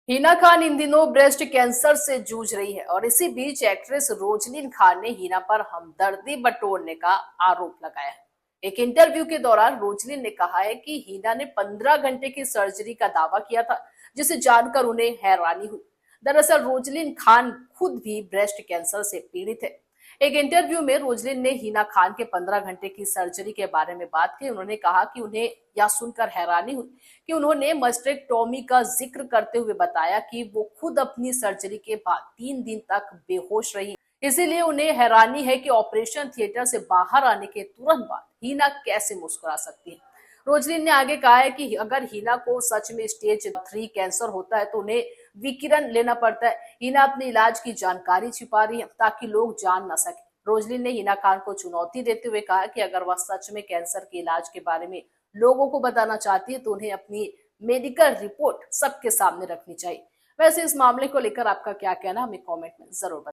हिना खान इन दिनों breast cancer से जूझ रही है और इसी बीच एक्ट्रेस रोजलिन खान ने हिना पर हमदर्दी बटोरने का आरोप लगाया है। एक इंटरव्यू के दौरान रोजलिन ने कहा है कि हिना ने 15 घंटे की सर्जरी का दावा किया था, जिसे जानकर उन्हें हैरानी हुई। दरअसल रोजलिन खान खुद भी ब्रेस्ट कैंसर से पीड़ित है। एक इंटरव्यू में रोजलिन ने हिना खान के 15 घंटे की सर्जरी के बारे में बात की। उन्होंने कहा कि उन्हें यह सुनकर हैरानी हुई कि उन्होंने मस्टेक्टोमी का जिक्र करते हुए बताया कि वो खुद अपनी सर्जरी के बाद 3 दिन तक बेहोश रही, इसीलिए उन्हें हैरानी है कि ऑपरेशन थिएटर से बाहर आने के तुरंत बाद हिना कैसे मुस्कुरा सकती है। रोजलिन ने आगे कहा है कि अगर हिना को सच में स्टेज 3 कैंसर होता है तो उन्हें विकिरण लेना पड़ता है। हिना अपने इलाज की जानकारी छिपा रही है ताकि लोग जान न सके। रोजलिन ने हिना खान को चुनौती देते हुए कहा कि अगर वह सच में कैंसर के इलाज के बारे में लोगों को बताना चाहती है तो उन्हें अपनी मेडिकल रिपोर्ट सबके सामने रखनी चाहिए। वैसे इस मामले को लेकर आपका क्या कहना, हमें कमेंट में जरूर बताएं।